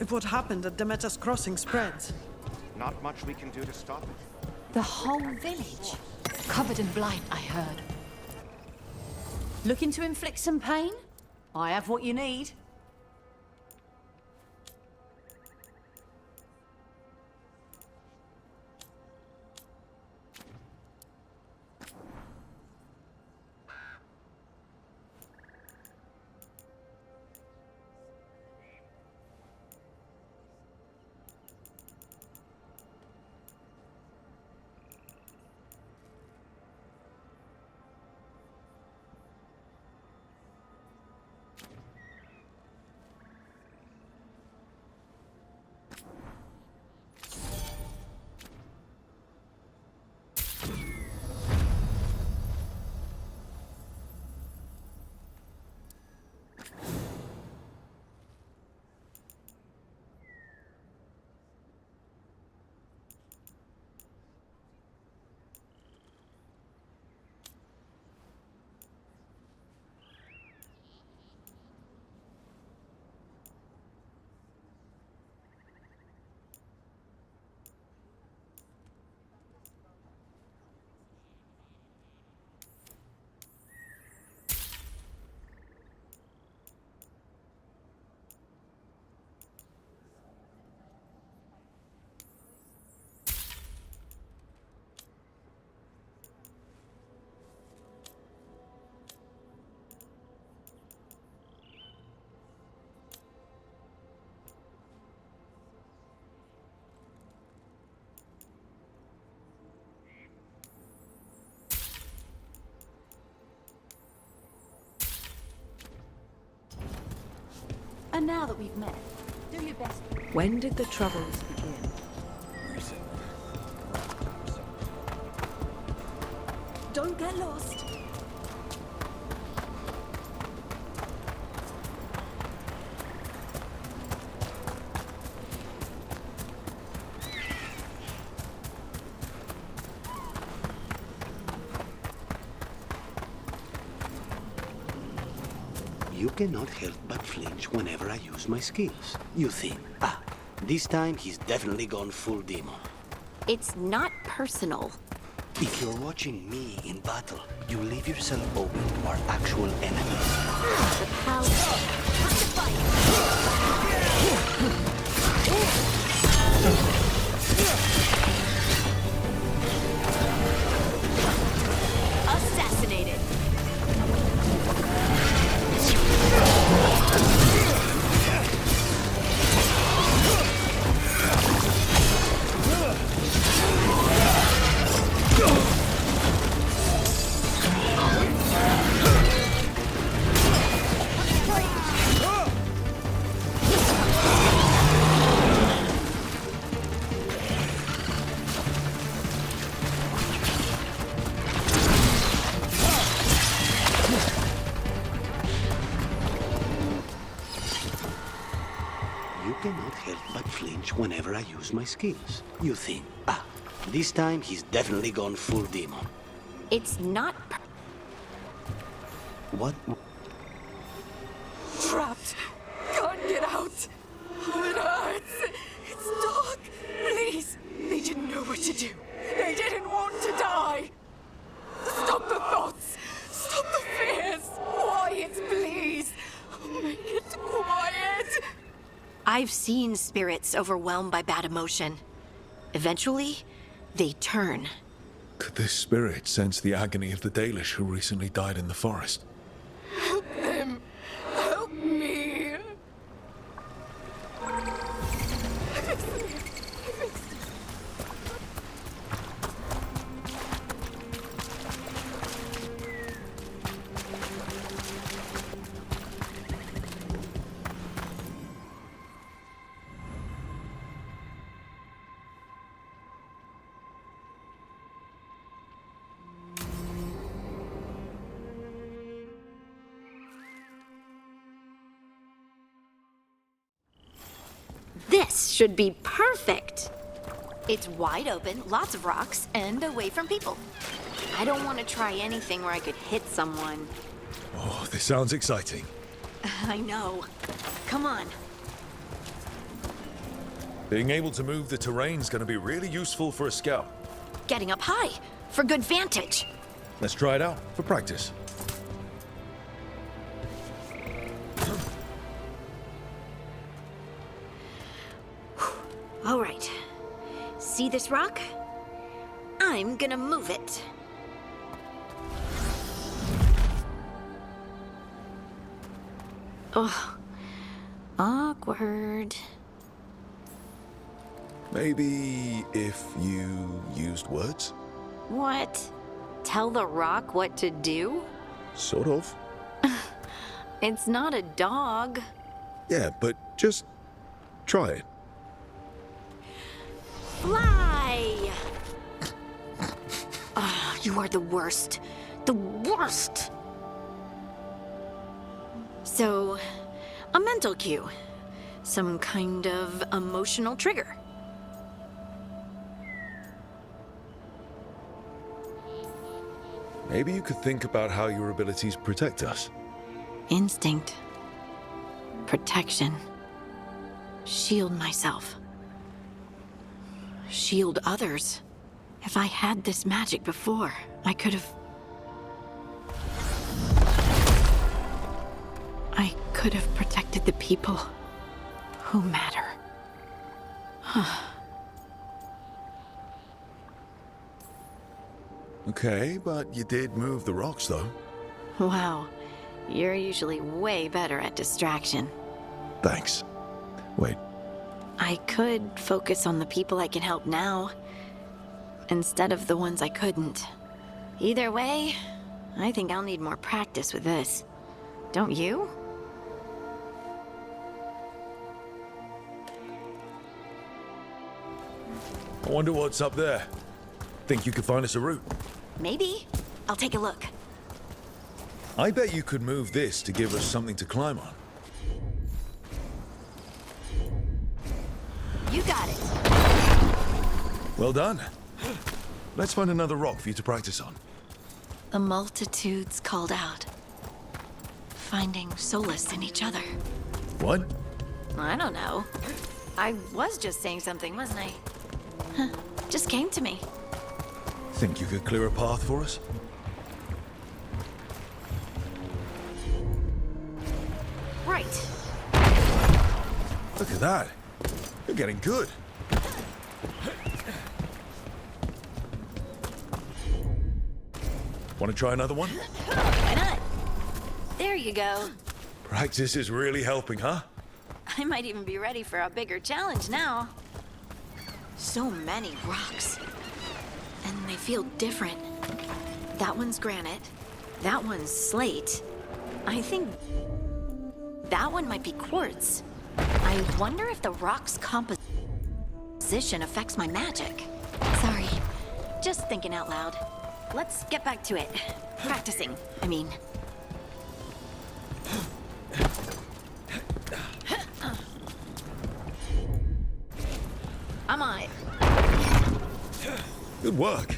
If what happened at Demeter's Crossing spreads. Not much we can do to stop it. The whole village? Covered in blight, I heard. Looking to inflict some pain? I have what you need. And now that we've met, do your best. When did the Troubles begin? Don't get lost. You cannot help but flinch whenever I use my skills. You think, this time he's definitely gone full demon. It's not personal. If you're watching me in battle, you leave yourself open to our actual enemy. The power. Time to fight. Assassinated. You cannot help but flinch whenever I use my skills. You think, this time he's definitely gone full demon. It's not. What? Trapped. Can't get out. Oh, it hurts. It's dark. Please. They didn't know what to do. They didn't want to die. Stop the thoughts. Stop the fears. Quiet, please. Make it quiet. I've seen spirits overwhelmed by bad emotion. Eventually, they turn. Could this spirit sense the agony of the Dalish who recently died in the forest? Help them. Help me. This should be perfect. It's wide open, lots of rocks, and away from people. I don't want to try anything where I could hit someone. Oh, this sounds exciting. I know. Come on. Being able to move the terrain's gonna be really useful for a scout. Getting up high for good vantage. Let's try it out for practice. All right. See this rock? I'm gonna move it. Oh, awkward. Maybe if you used words? What? Tell the rock what to do? Sort of. It's not a dog. Yeah, but just try it. Fly! Oh, you are the worst. The worst! So, a mental cue. Some kind of emotional trigger. Maybe you could think about how your abilities protect us. Instinct. Protection. Shield myself. Shield others. If I had this magic before, I could have... I could have protected the people who matter. Okay, but you did move the rocks, though. Wow, you're usually way better at distraction. Thanks. Wait, I could focus on the people I can help now, instead of the ones I couldn't. Either way, I think I'll need more practice with this. Don't you? I wonder what's up there. Think you could find us a route? Maybe. I'll take a look. I bet you could move this to give us something to climb on. You got it. Well done. Let's find another rock for you to practice on. The multitudes called out, finding solace in each other. What? I don't know. I was just saying something, wasn't I? Just came to me. Think you could clear a path for us? Right. Look at that. You're getting good. Want to try another one? Why not? There you go. Practice is really helping, huh? I might even be ready for a bigger challenge now. So many rocks. And they feel different. That one's granite. That one's slate. I think that one might be quartz. I wonder if the rock's composition affects my magic. Sorry, just thinking out loud. Let's get back to it. Practicing, I mean. I'm on it. Good work.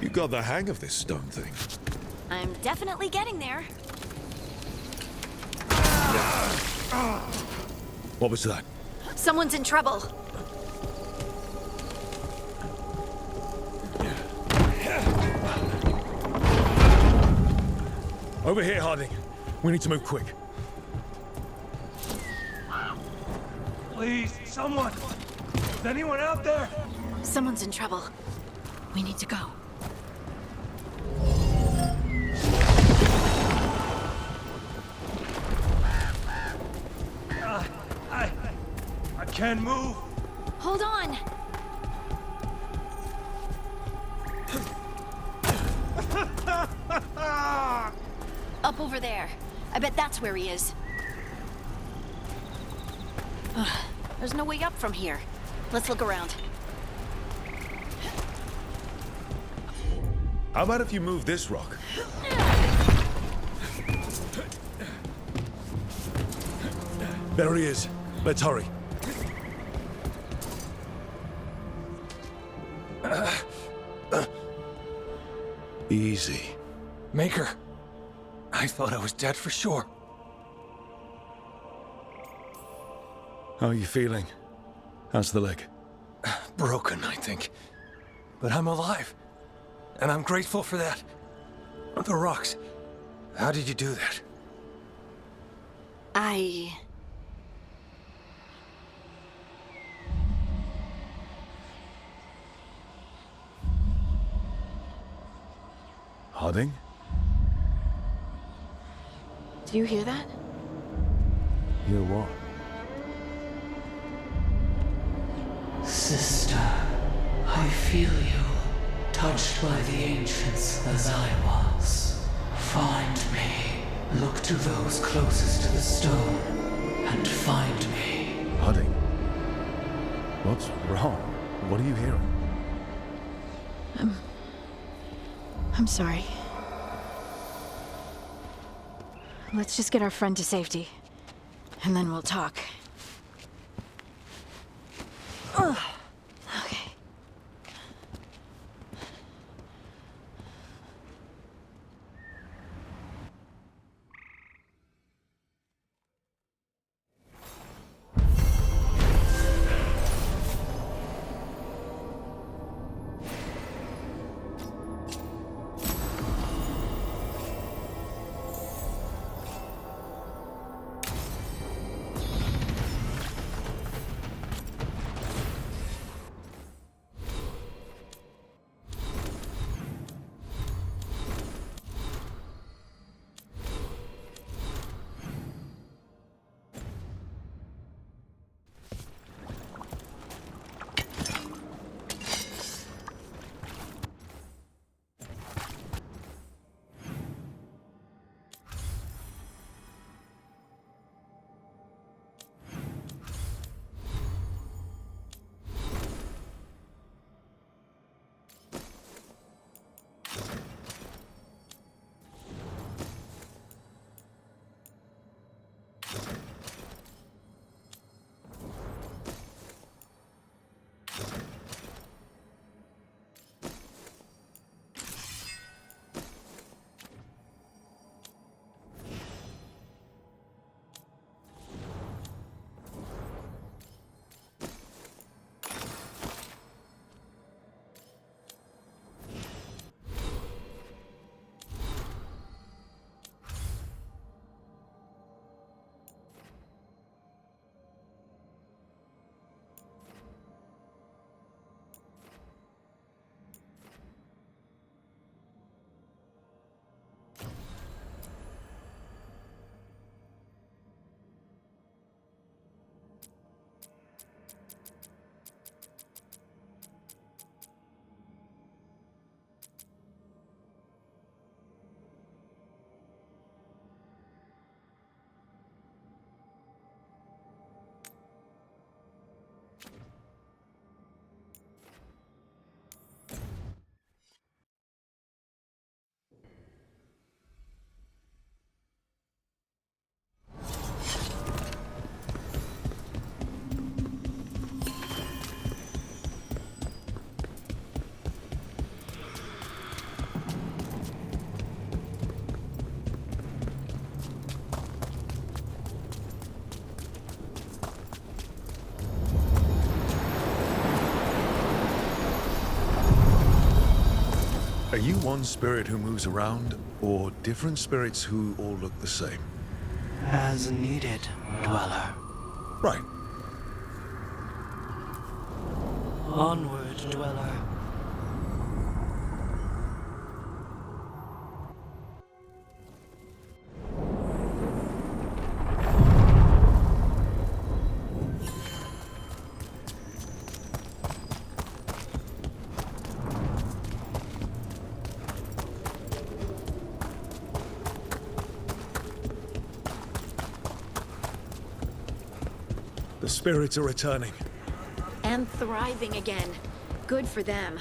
You got the hang of this stone thing. I'm definitely getting there. What was that? Someone's in trouble. Over here, Harding. We need to move quick. Please, someone! Is anyone out there? Someone's in trouble. We need to go. I can't move. Hold on. Up over there. I bet that's where he is. There's no way up from here. Let's look around. How about if you move this rock? There he is. Let's hurry. Easy. Maker. I thought I was dead for sure. How are you feeling? How's the leg? Broken, I think. But I'm alive. And I'm grateful for that. The rocks. How did you do that? Harding? Do you hear that? Hear what? Sister, I feel you, touched by the ancients as I was. Find me. Look to those closest to the stone, and find me. Harding? What's wrong? What are you hearing? I'm sorry. Let's just get our friend to safety, and then we'll talk. Ugh. Okay. Are you one spirit who moves around, or different spirits who all look the same? As needed, Dweller. Right. Onward, Dweller. The spirits are returning. And thriving again. Good for them.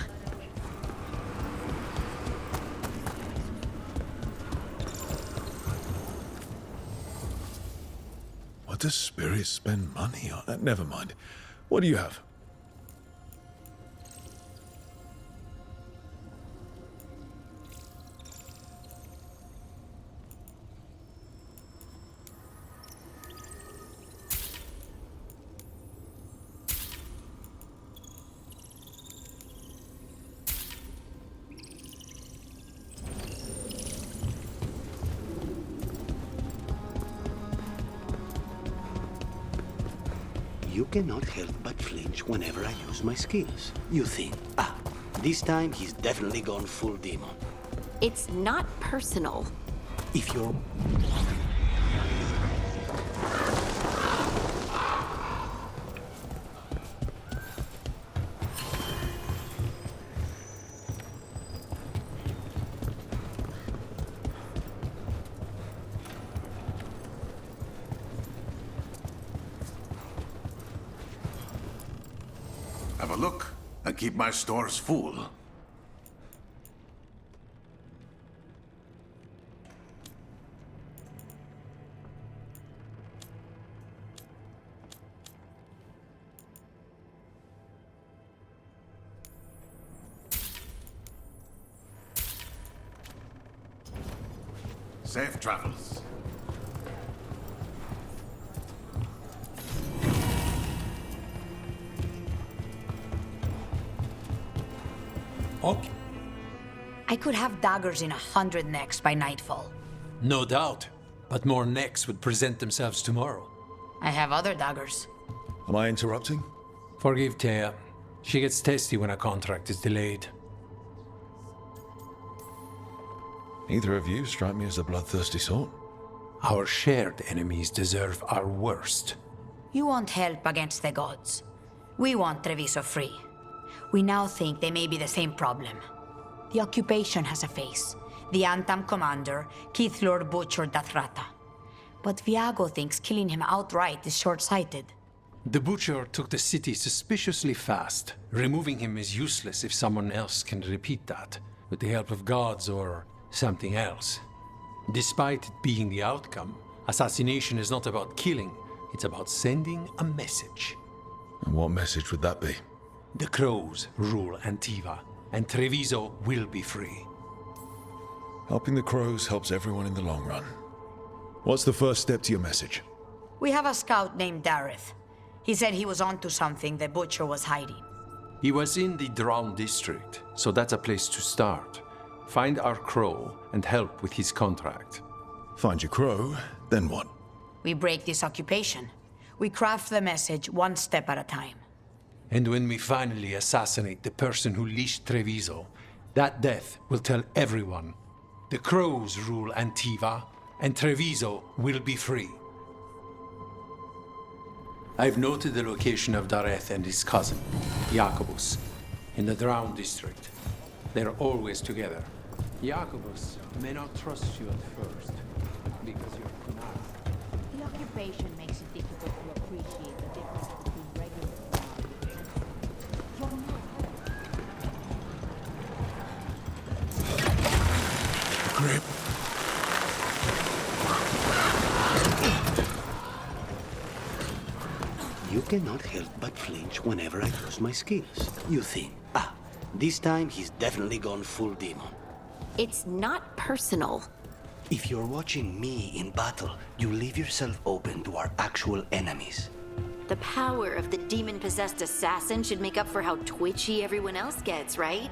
What does spirits spend money on? Never mind. What do you have? You cannot help but flinch whenever I use my skills. You think, this time he's definitely gone full demon. It's not personal. If you're... Have a look and keep my stores full. Safe travels. Okay. I could have daggers in 100 necks by nightfall. No doubt. But more necks would present themselves tomorrow. I have other daggers. Am I interrupting? Forgive Thea. She gets testy when a contract is delayed. Neither of you strike me as a bloodthirsty sort. Our shared enemies deserve our worst. You want help against the gods. We want Treviso free. We now think they may be the same problem. The occupation has a face. The Antam commander, Keith Lord Butcher Dathrata. But Viago thinks killing him outright is short-sighted. The Butcher took the city suspiciously fast. Removing him is useless if someone else can repeat that, with the help of gods or something else. Despite it being the outcome, assassination is not about killing, it's about sending a message. And what message would that be? The Crows rule Antiva, and Treviso will be free. Helping the Crows helps everyone in the long run. What's the first step to your message? We have a scout named Dareth. He said he was onto something the Butcher was hiding. He was in the Drown district, so that's a place to start. Find our Crow and help with his contract. Find your Crow, then what? We break this occupation. We craft the message one step at a time. And when we finally assassinate the person who leashed Treviso, that death will tell everyone. The Crows rule Antiva, and Treviso will be free. I've noted the location of Dareth and his cousin, Jacobus, in the Drown district. They're always together. Jacobus may not trust you at first, because you're Kunal. The occupation makes it difficult to appreciate the difference between regular Grip. You cannot help but flinch whenever I use my skills. You think, this time he's definitely gone full demon. It's not personal. If you're watching me in battle, you leave yourself open to our actual enemies. The power of the demon-possessed assassin should make up for how twitchy everyone else gets, right?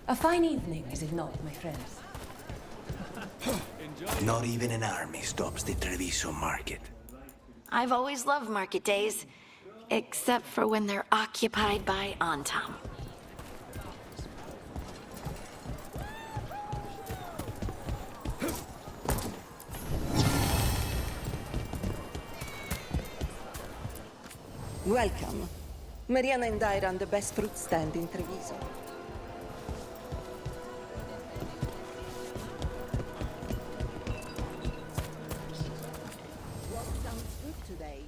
A fine evening, is it not, my friends? Not even an army stops the Treviso market. I've always loved market days, except for when they're occupied by Antam. Welcome. Mariana and I run the best fruit stand in Treviso. What sounds good today?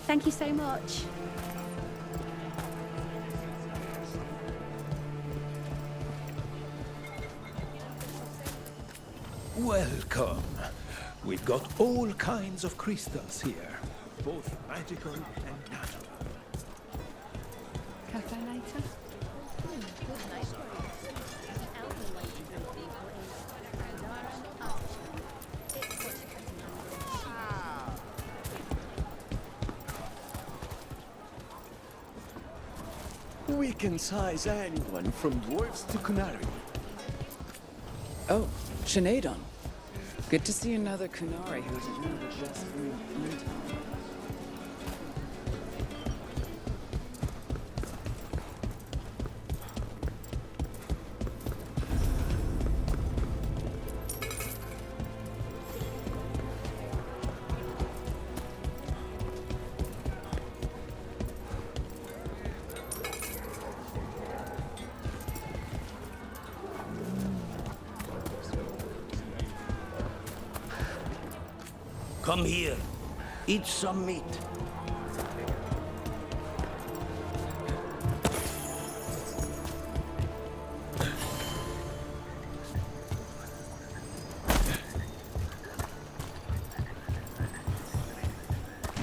Thank you so much. Welcome. We've got all kinds of crystals here, both magical and natural. Cafe later? We can size anyone from dwarves to Kunari. Oh, Sineadon. Good to see another Kunari who's really just moved into. Come here. Eat some meat.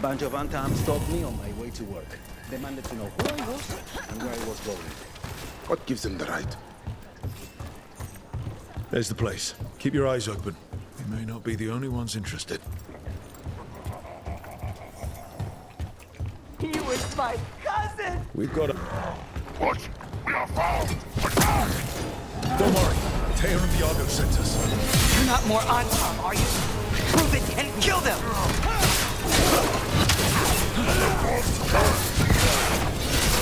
Banjo Bantam stopped me on my way to work. Demanded to know who I was and where I was going. What gives them the right? There's the place. Keep your eyes open. We may not be the only ones interested. He was my cousin! We've got a... What? We are found! Don't worry. Tear and Viago sent us. You're not more Antam, are you? Prove it and kill them!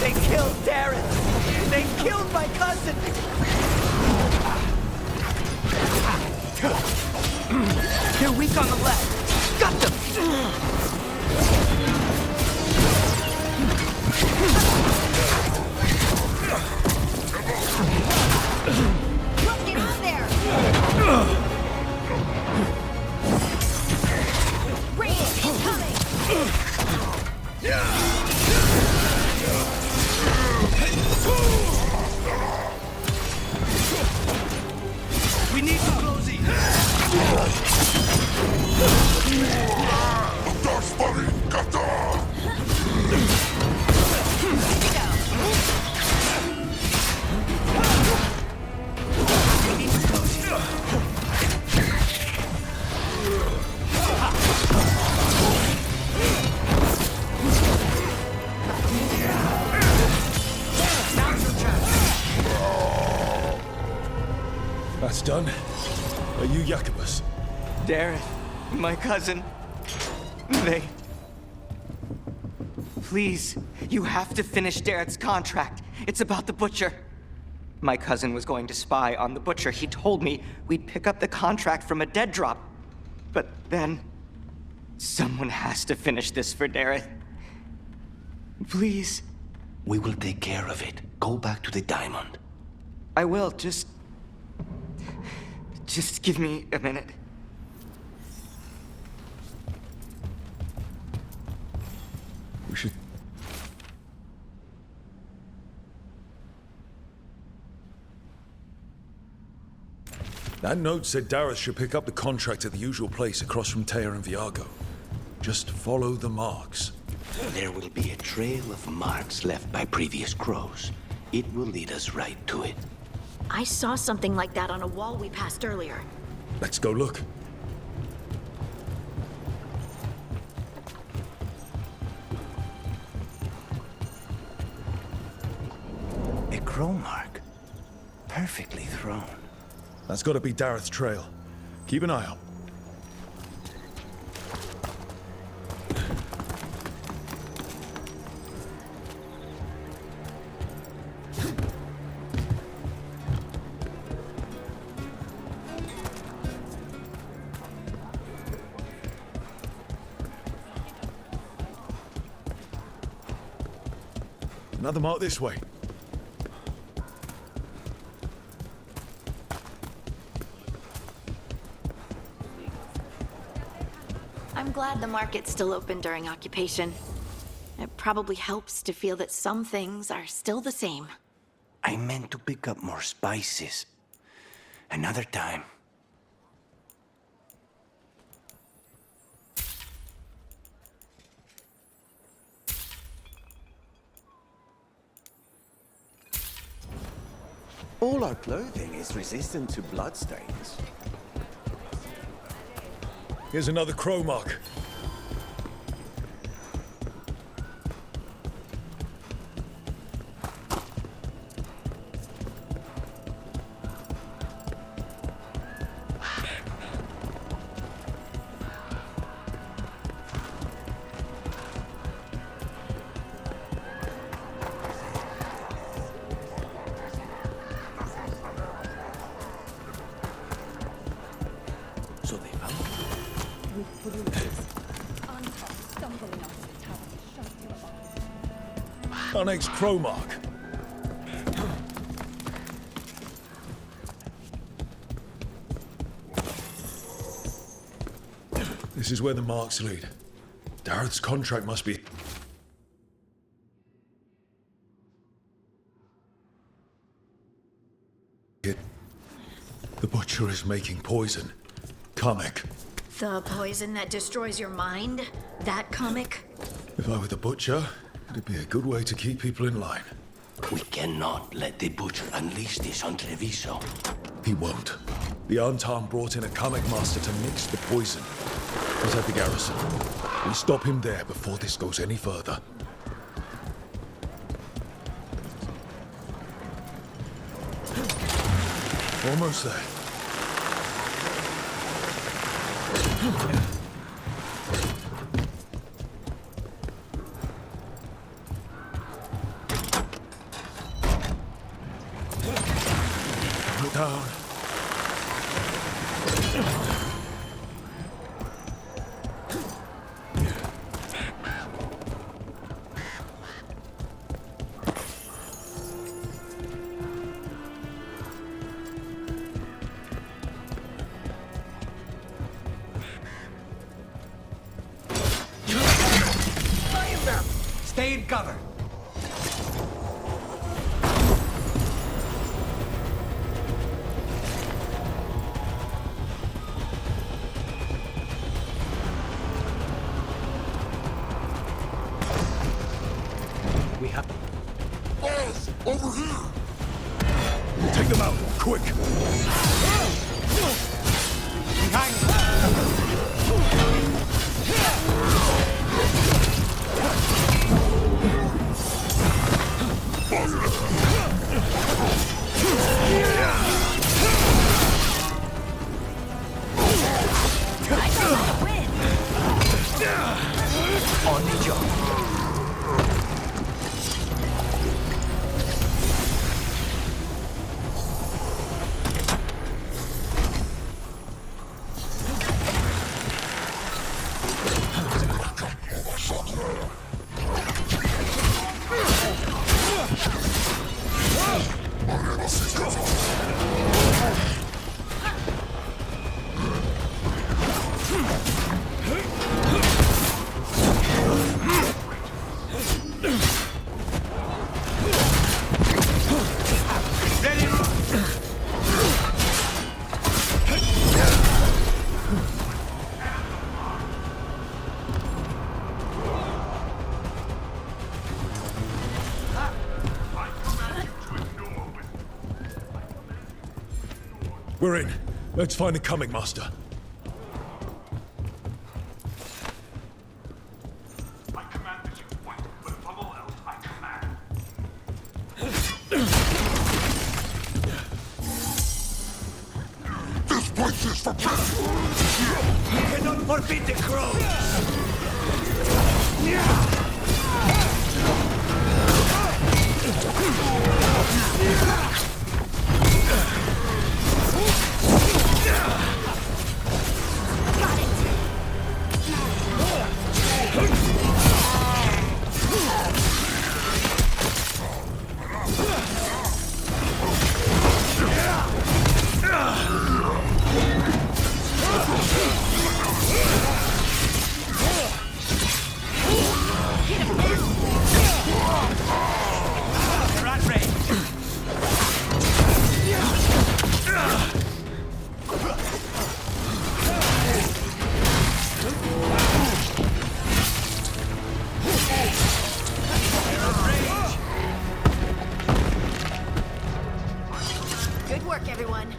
They killed Darren! They killed my cousin! They're weak on the left. Got them! Let's get on there! Rain incoming! We need to close it! That's done. Are you Jacobus? Darren, my cousin. Please, you have to finish Darren's contract. It's about the Butcher. My cousin was going to spy on the Butcher. He told me we'd pick up the contract from a dead drop. But then, someone has to finish this for Darren. Please. We will take care of it. Go back to the diamond. I will, just give me a minute. We should... That note said Dareth should pick up the contract at the usual place across from Teir and Viago. Just follow the marks. There will be a trail of marks left by previous crows. It will lead us right to it. I saw something like that on a wall we passed earlier. Let's go look. A crow mark. Perfectly thrown. That's got to be Dareth's trail. Keep an eye out. Another mark this way. I'm glad the market's still open during occupation. It probably helps to feel that some things are still the same. I meant to pick up more spices. Another time. All our clothing is resistant to bloodstains. Here's another crow mark. So they found it. Our next crow mark. This is where the marks lead. Dareth's contract must be... The butcher is making poison. Comic. The poison that destroys your mind? That comic? If I were the butcher, it'd be a good way to keep people in line. We cannot let the butcher unleash this on Treviso. He won't. The Antam brought in a comic master to mix the poison. He's at the garrison. We stop him there before this goes any further. Almost there. Put down. Stay in cover. We have... Boss, over here! Take them out, quick! On the job. We're in. Let's find the comic master. I command that you fight, but above all else, I command. This place is for battle! You cannot forbid the crows! Rat race! work, everyone.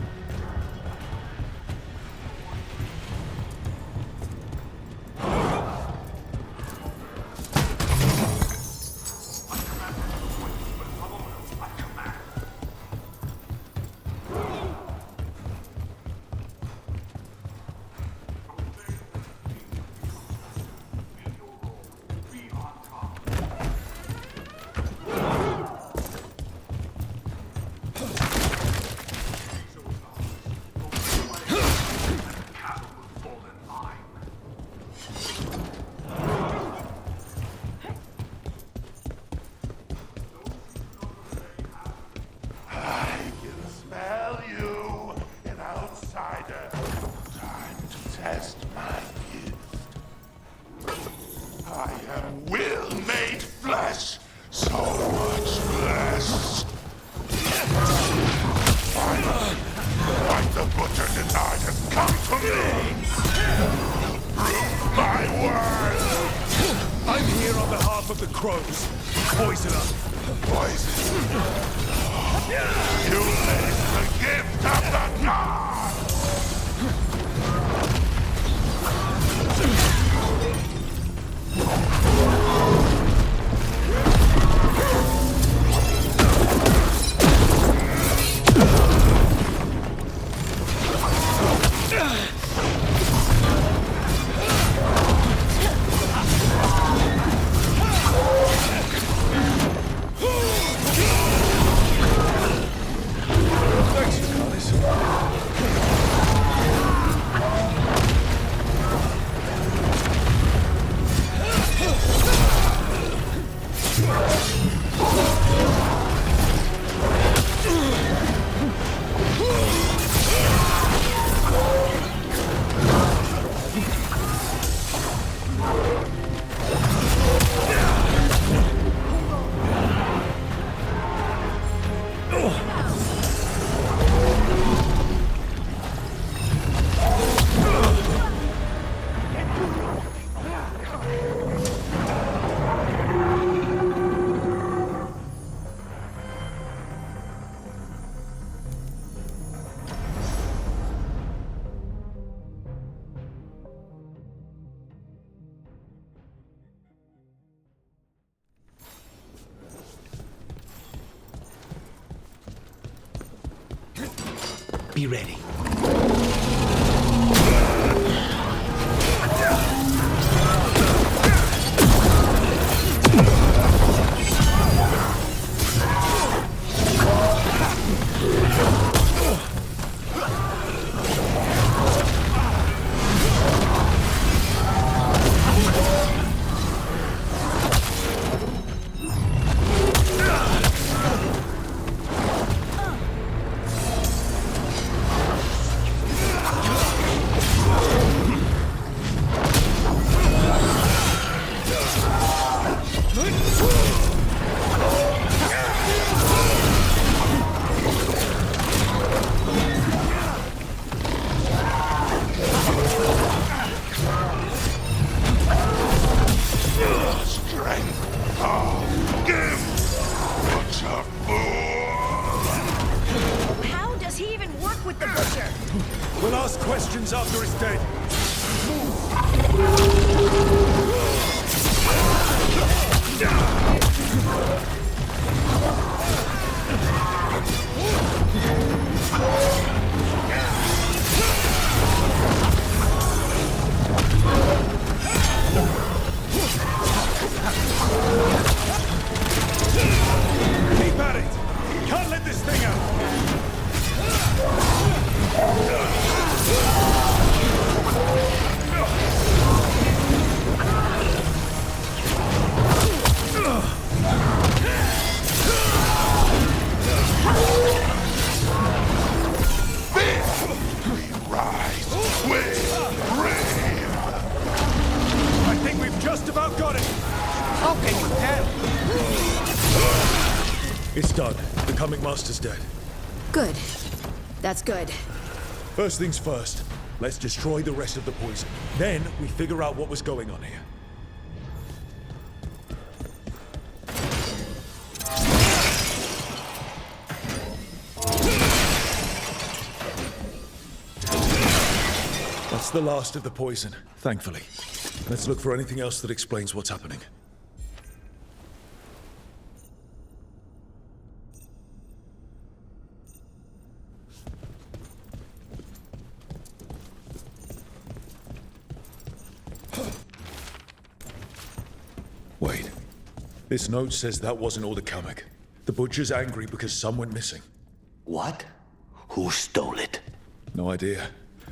Be ready. After it's dead. Keep at it! Can't let this thing out! I think we've just about got it. Okay, you can. It's done. The Comic Master's dead. Good. That's good. First things first. Let's destroy the rest of the poison. Then we figure out what was going on here. That's the last of the poison, thankfully. Let's look for anything else that explains what's happening. Wait. This note says that wasn't all the Kamek. The Butcher's angry because some went missing. What? Who stole it? No idea.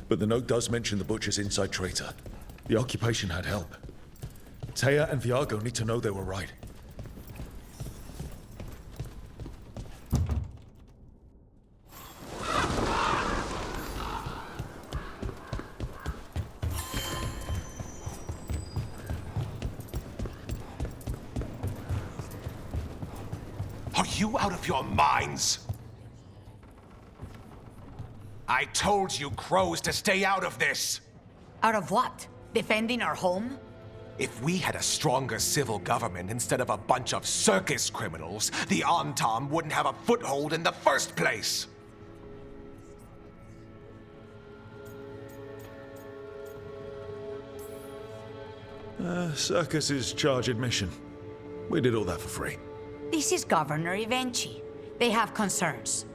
But the note does mention the Butcher's inside traitor. The occupation had help. Taya and Viago need to know they were right. Are you out of your minds? I told you crows to stay out of this! Out of what? Defending our home? If we had a stronger civil government instead of a bunch of circus criminals, the Antam wouldn't have a foothold in the first place! Circus's charge admission. We did all that for free. This is Governor Evenchi. They have concerns.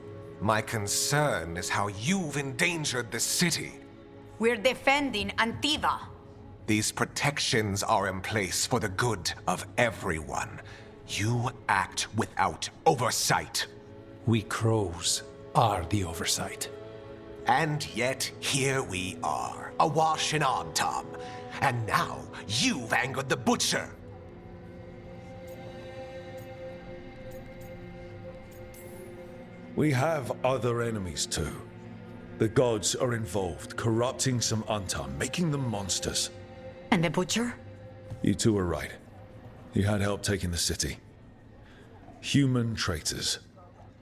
My concern is how you've endangered the city. We're defending Antiva. These protections are in place for the good of everyone. You act without oversight. We crows are the oversight. And yet, here we are, awash in Antam. And now, you've angered the Butcher. We have other enemies too. The gods are involved, corrupting some Antam, making them monsters. And the Butcher? You two are right. He had help taking the city. Human traitors.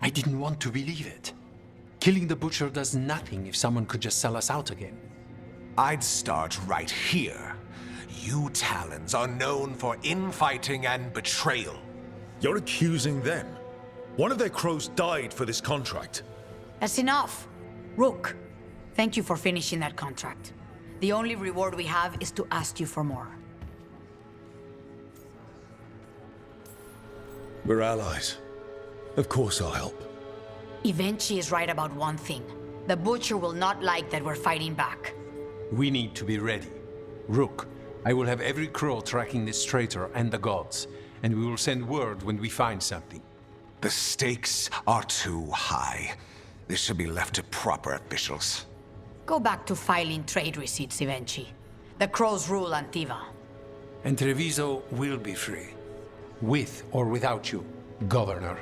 I didn't want to believe it. Killing the Butcher does nothing if someone could just sell us out again. I'd start right here. You Talons are known for infighting and betrayal. You're accusing them. One of their crows died for this contract. That's enough. Rook, thank you for finishing that contract. The only reward we have is to ask you for more. We're allies. Of course I'll help. Evenchi is right about one thing. The Butcher will not like that we're fighting back. We need to be ready. Rook, I will have every crow tracking this traitor and the gods, and we will send word when we find something. The stakes are too high. This should be left to proper officials. Go back to filing trade receipts, Evenchi. The crows rule Antiva. And Treviso will be free. With or without you, Governor.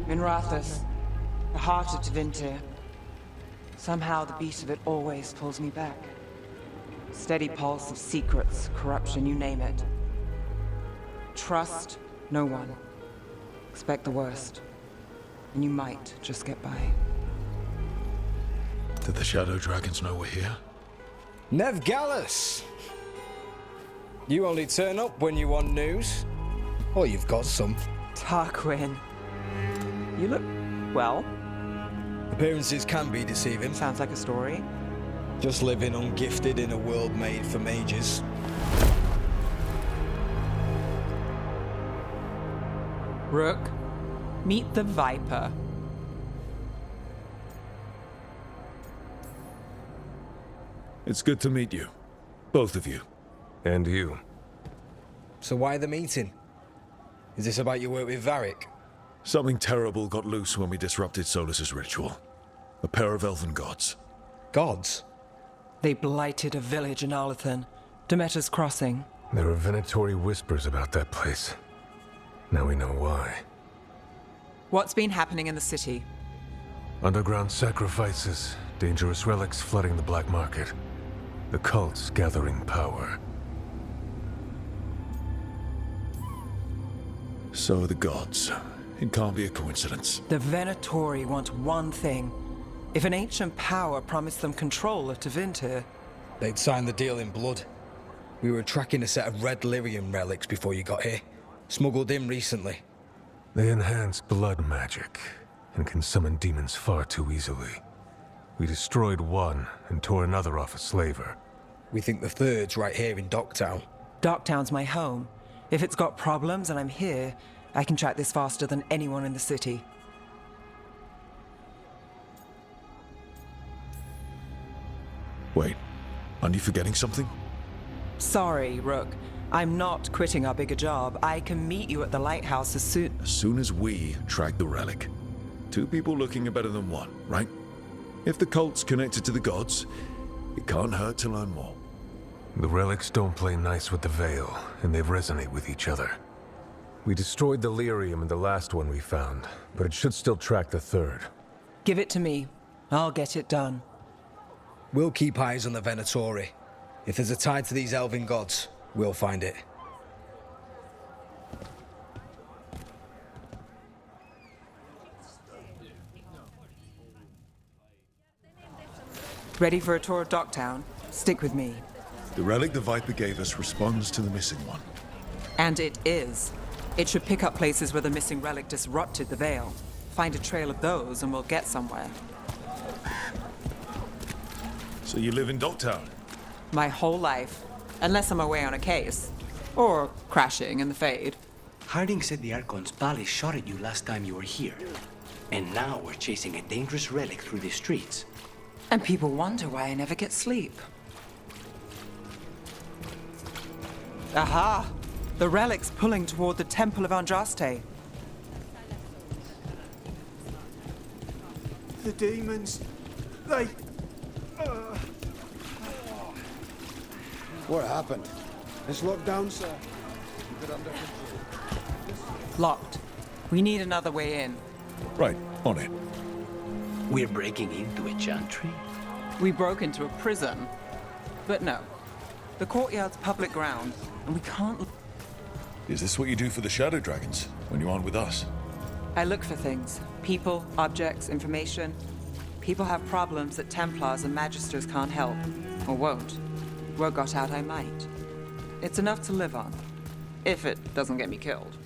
Minrathous, the heart of Tevinter. Somehow the beat of it always pulls me back. Steady pulse of secrets, corruption, you name it. Trust no one. Expect the worst. And you might just get by. Did the Shadow Dragons know we're here? Nev Gallus! You only turn up when you want news. Or you've got some. Tarquin. You look well. Appearances can be deceiving. Sounds like a story. Just living ungifted in a world made for mages. Rook, meet the Viper. It's good to meet you. Both of you. And you. So why the meeting? Is this about your work with Varric? Something terrible got loose when we disrupted Solus's ritual. A pair of elven gods. Gods? They blighted a village in Arlathan, Demeter's Crossing. There are venatory whispers about that place. Now we know why. What's been happening in the city? Underground sacrifices, dangerous relics flooding the black market. The cults gathering power. So are the gods. It can't be a coincidence. The Venatori want one thing. If an ancient power promised them control of Tevinter, They'd signed the deal in blood. We were tracking a set of red lyrium relics before you got here. Smuggled in recently. They enhance blood magic and can summon demons far too easily. We destroyed one and tore another off a slaver. We think the third's right here in Docktown. Docktown's my home. If it's got problems and I'm here, I can track this faster than anyone in the city. Wait, aren't you forgetting something? Sorry, Rook. I'm not quitting our bigger job. I can meet you at the lighthouse as soon... As soon as we track the relic. Two people looking are better than one, right? If the cult's connected to the gods, it can't hurt to learn more. The relics don't play nice with the Veil, and they resonate with each other. We destroyed the lyrium in the last one we found, but it should still track the third. Give it to me. I'll get it done. We'll keep eyes on the Venatori. If there's a tie to these elven gods, we'll find it. Ready for a tour of Docktown? Stick with me. The relic the Viper gave us responds to the missing one. And it is. It should pick up places where the missing relic disrupted the Veil. Find a trail of those and we'll get somewhere. So you live in Docktown? My whole life. Unless I'm away on a case. Or crashing in the Fade. Harding said the Archon's palace shot at you last time you were here. And now we're chasing a dangerous relic through the streets. And people wonder why I never get sleep. Aha! The relic's pulling toward the Temple of Andraste. The demons, they... What happened? It's locked down, sir. Keep it under control. Locked. We need another way in. Right, on it. We're breaking into a chantry? We broke into a prison. But no. The courtyard's public ground, and we can't... Is this what you do for the Shadow Dragons, when you aren't with us? I look for things. People, objects, information. People have problems that Templars and Magisters can't help. Or won't. Word got out I might. It's enough to live on. If it doesn't get me killed.